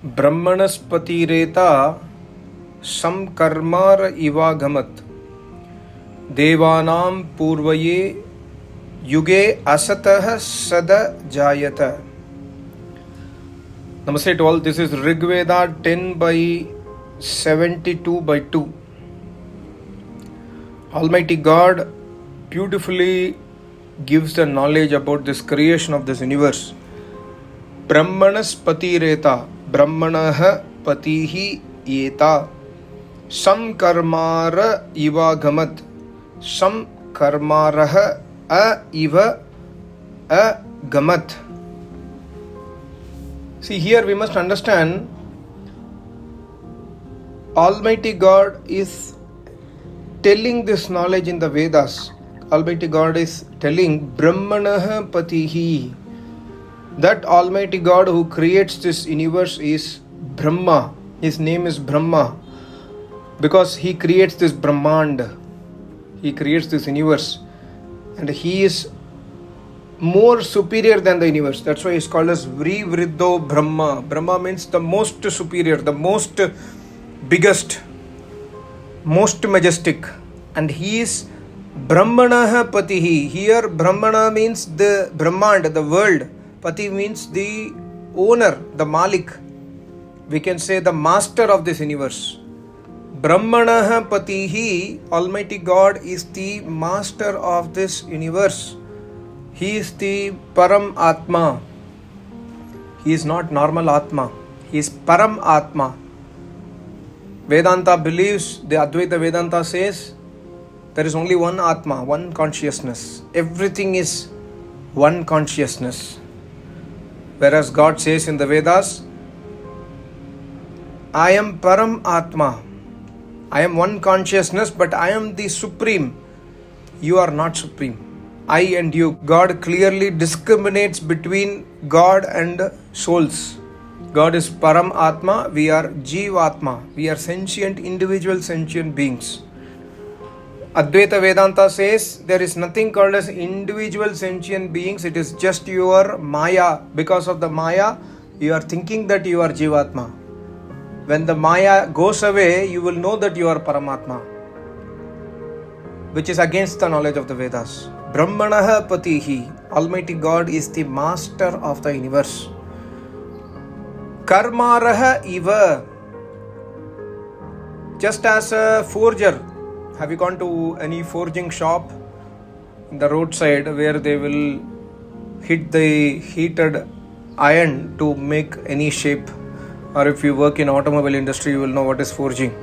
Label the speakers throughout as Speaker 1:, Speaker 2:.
Speaker 1: Brahmanaspatireta samkarmar ivagamat Devanam purvaye yuge asatah sada jayata. Namaste to all. This is Rigveda 10 by 72 by 2. Almighty God beautifully gives the knowledge about this creation of this universe. Brahmanaspatireta, Brahmanah patihi yeta, samkarmara ivagamat, samkarmarah iva agamat. See, here we must understand Almighty God is telling this knowledge in the Vedas. Almighty God is telling Brahmanah patihi. That Almighty God who creates this universe is Brahma. His name is Brahma because He creates this Brahmand. He creates this universe and He is more superior than the universe. That's why He is called as Vrivriddho Brahma. Brahma means the most superior, the most biggest, most majestic. And He is Brahmanah Patihi. Here Brahmana means the Brahmand, the world. Pati means the owner, the Malik. We can say the master of this universe. Brahmanah Patihi, Almighty God is the master of this universe. He is the Param Atma. He is not normal Atma. He is Param Atma. Vedanta believes, the Advaita Vedanta says, there is only one Atma, one consciousness. Everything is one consciousness. Whereas God says in the Vedas, I am Param Atma. I am one consciousness, but I am the supreme. You are not supreme. I and you. God clearly discriminates between God and souls. God is Param Atma. We are Jivatma. We are sentient, individual sentient beings. Advaita Vedanta says there is nothing called as individual sentient beings. It is just your Maya. Because of the Maya, you are thinking that you are Jivatma. When the Maya goes away, you will know that you are Paramatma, which is against the knowledge of the Vedas. Brahmanah Patihi, Almighty God is the master of the universe. Karmarah Iva, just as a forger. Have you gone to any forging shop in the roadside where they will hit the heated iron to make any shape? Or if you work in automobile industry, you will know what is forging.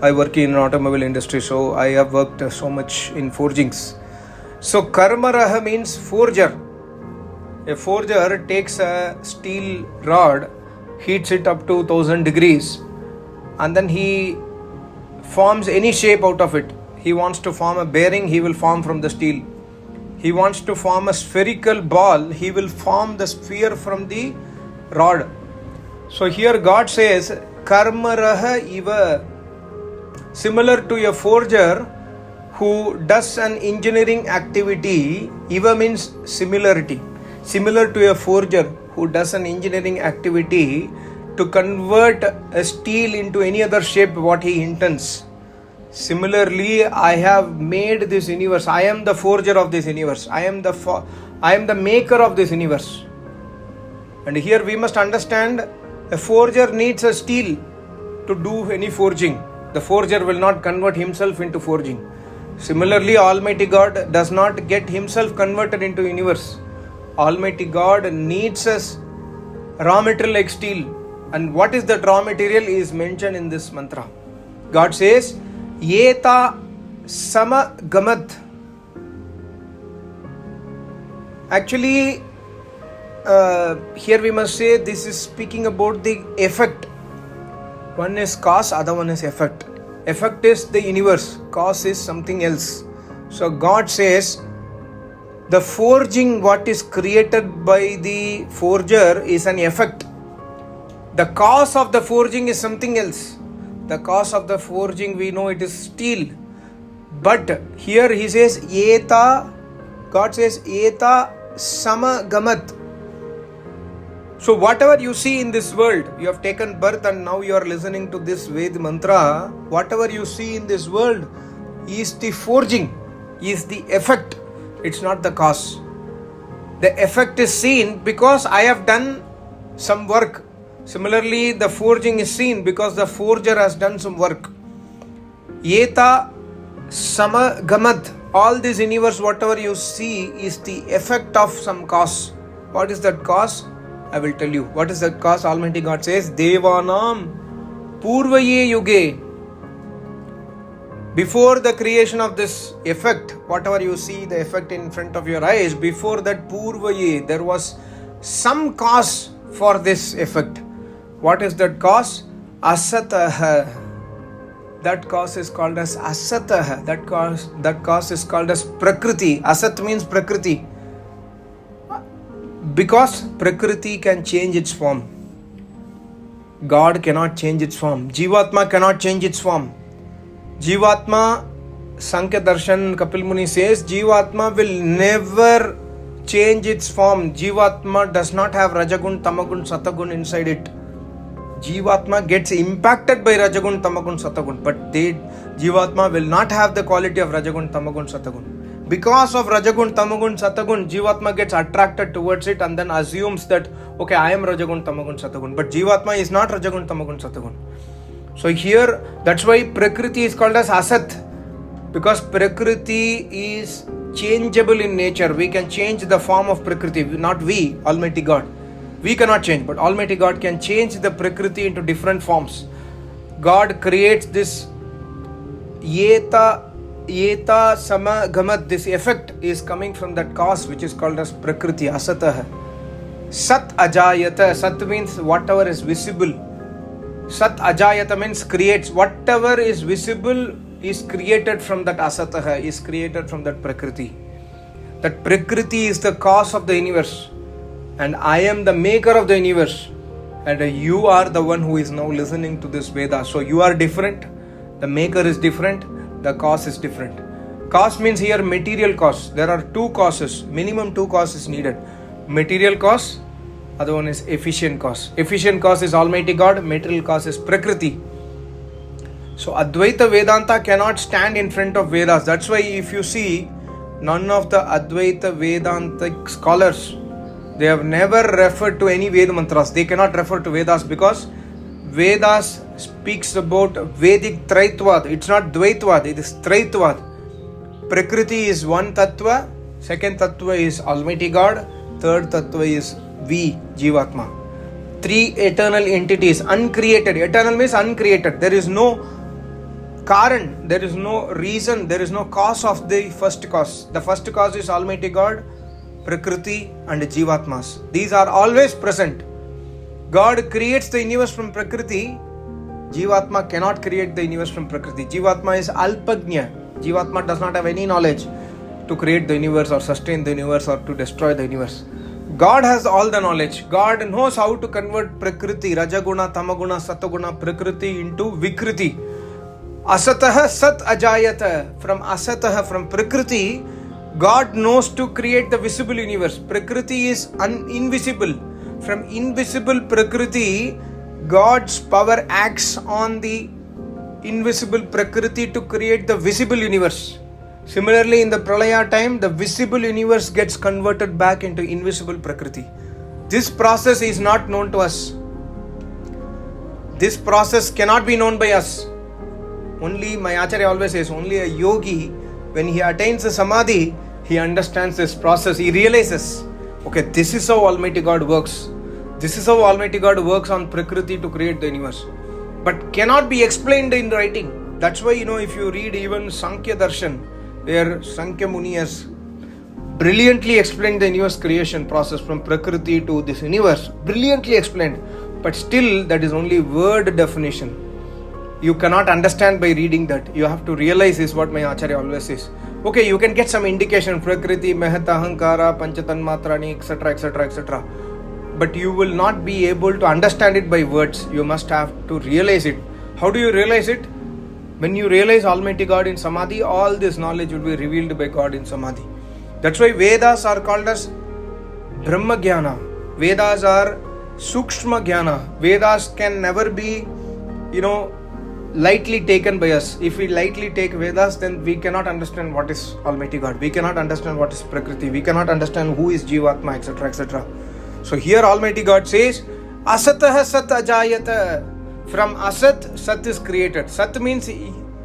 Speaker 1: I work in automobile industry, so I have worked so much in forgings. So Karmarah means forger. A forger takes a steel rod, heats it up to 1000 degrees, and then he forms any shape out of it. He wants to form a bearing, he will form from the steel. He wants to form a spherical ball, he will form the sphere from the rod. So here God says, Karmarah Iva, similar to a forger who does an engineering activity. Iva means similarity. Similar to a forger who does an engineering activity to convert a steel into any other shape what he intends. Similarly, I have made this universe. I am the forger of this universe. I am the maker of this universe. And here we must understand, a forger needs a steel to do any forging. The forger will not convert himself into forging. Similarly, Almighty God does not get himself converted into universe. Almighty God needs us raw material like steel. And what is that raw material is mentioned in this mantra. God says, Yeta samagamat. Actually, here we must say this is speaking about the effect. One is cause, other one is effect. Effect is the universe, cause is something else. So God says, the forging what is created by the forger is an effect. The cause of the forging is something else. The cause of the forging, we know it is steel. But here he says, Yeta, God says, Yeta samagamat. So whatever you see in this world, you have taken birth and now you are listening to this Ved mantra, whatever you see in this world is the forging, is the effect. It's not the cause. The effect is seen because I have done some work. Similarly, the forging is seen because the forger has done some work. Yeta samagamat. All this universe, whatever you see, is the effect of some cause. What is that cause? I will tell you. What is that cause? Almighty God says, Devanam Purvaye Yuge. Before the creation of this effect, whatever you see, the effect in front of your eyes, before that Purvaye, there was some cause for this effect. What is that cause? Asataha. That cause is called as Asataha. That cause is called as Prakriti. Asat means Prakriti. Because Prakriti can change its form. God cannot change its form. Jivatma cannot change its form. Jivatma, Sankhya Darshan Kapil Muni says, Jivatma will never change its form. Jivatma does not have Rajagun, Tamagun, Satagun inside it. Jivatma gets impacted by Rajagun, Tamagun, Satagun, but Jivatma will not have the quality of Rajagun, Tamagun, Satagun. Because of Rajagun, Tamagun, Satagun, Jivatma gets attracted towards it and then assumes that, okay, I am Rajagun, Tamagun, Satagun. But Jivatma is not Rajagun, Tamagun, Satagun. So here, that's why Prakriti is called as Asat. Because Prakriti is changeable in nature. We can change the form of Prakriti, not we, Almighty God. We cannot change, but Almighty God can change the Prakriti into different forms. God creates this Yeta Samagamat. This effect is coming from that cause which is called as Prakriti, Asatah. Sat Ajayata. Sat means whatever is visible. Sat Ajayata means creates. Whatever is visible is created from that Asatah, is created from that Prakriti. That Prakriti is the cause of the universe. And I am the maker of the universe. And you are the one who is now listening to this Veda. So you are different. The maker is different. The cause is different. Cause means here material cause. There are two causes. Minimum two causes needed. Material cause. Other one is efficient cause. Efficient cause is Almighty God. Material cause is Prakriti. So Advaita Vedanta cannot stand in front of Vedas. That's why if you see, none of the Advaita Vedantic scholars, they have never referred to any Veda mantras. They cannot refer to Vedas because Vedas speaks about Vedic Traitvad. It's not Dvaitvad, it is Traitvad. Prakriti is one Tattva, second Tattva is Almighty God, third Tattva is we, Jivatma. Three eternal entities, uncreated. Eternal means uncreated. There is no Karan, there is no reason, there is no cause of the first cause. The first cause is Almighty God, Prakriti and Jivatmas. These are always present. God creates the universe from Prakriti. Jivatma cannot create the universe from Prakriti. Jivatma is Alpagnya. Jivatma does not have any knowledge to create the universe or sustain the universe or to destroy the universe. God has all the knowledge. God knows how to convert Prakriti, Rajaguna, Tamaguna, Sataguna, Prakriti into Vikriti. Asataha Sat Ajayata. From Asataha, from Prakriti, God knows to create the visible universe. Prakriti is invisible. From invisible Prakriti, God's power acts on the invisible Prakriti to create the visible universe. Similarly, in the Pralaya time, the visible universe gets converted back into invisible Prakriti. This process is not known to us. This process cannot be known by us. Only, my Acharya always says, only a yogi, when he attains a samadhi, he understands this process. He realizes, okay, this is how Almighty God works. This is how Almighty God works on Prakriti to create the universe. But cannot be explained in writing. That's why, if you read even Sankhya Darshan, where Sankhya Muni has brilliantly explained the universe creation process from Prakriti to this universe. Brilliantly explained. But still, that is only word definition. You cannot understand by reading that. You have to realize is what my Acharya always says. Okay, you can get some indication, Prakriti, Mahata, Hankara, Panchatanmatrani, etc., etc., etc. But you will not be able to understand it by words. You must have to realize it. How do you realize it? When you realize Almighty God in Samadhi, all this knowledge will be revealed by God in Samadhi. That's why Vedas are called as Brahma Jnana. Vedas are Sukshma Jnana. Vedas can never be, lightly taken by us. If we lightly take Vedas, then we cannot understand what is Almighty God. We cannot understand what is Prakriti. We cannot understand who is Jivatma, etc. etc. So here Almighty God says, Asatah Sat Ajayata. From Asat, Sat is created. Sat means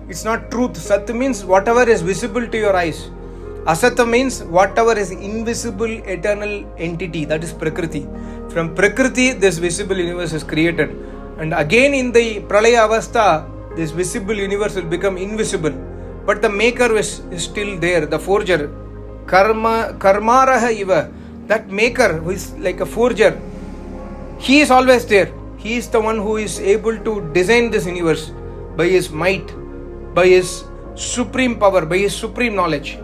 Speaker 1: it's not truth. Sat means whatever is visible to your eyes. Asata means whatever is invisible, eternal entity, that is Prakriti. From Prakriti, this visible universe is created. And again in the Pralaya Avastha, this visible universe will become invisible. But the maker is still there, the forger. Karmaraha iva. That maker who is like a forger, he is always there. He is the one who is able to design this universe by his might, by his supreme power, by his supreme knowledge.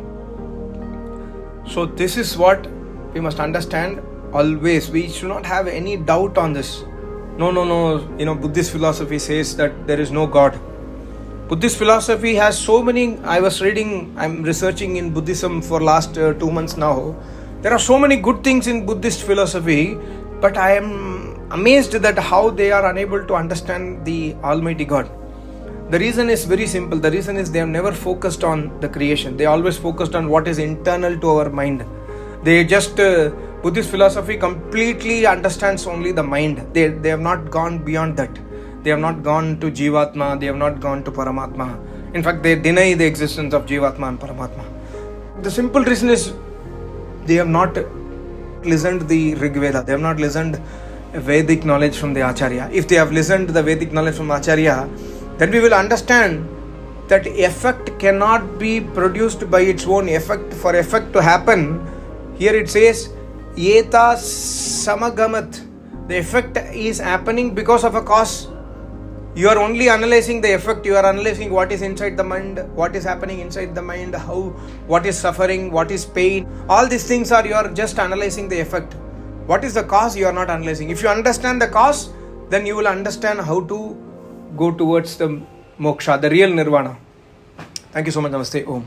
Speaker 1: So this is what we must understand always. We should not have any doubt on this. No. Buddhist philosophy says that there is no God. Buddhist philosophy has so many. I'm researching in Buddhism for last 2 months now. There are so many good things in Buddhist philosophy, but I am amazed that how they are unable to understand the Almighty God. The reason is very simple. The reason is they have never focused on the creation. They always focused on what is internal to our mind. They just, Buddhist philosophy completely understands only the mind. They have not gone beyond that. They have not gone to Jivatma. They have not gone to Paramatma. In fact, they deny the existence of Jivatma and Paramatma. The simple reason is they have not listened the Rigveda. They have not listened Vedic knowledge from the Acharya. If they have listened the Vedic knowledge from Acharya, then we will understand that effect cannot be produced by its own effect. For effect to happen, here it says, Yeta samagamat. The effect is happening because of a cause. You are only analyzing the effect. You are analyzing what is inside the mind, what is happening inside the mind, what is suffering, what is pain. All these things you are just analyzing the effect. What is the cause? You are not analyzing. If you understand the cause, then you will understand how to go towards the moksha, the real nirvana. Thank you so much. Namaste. Om.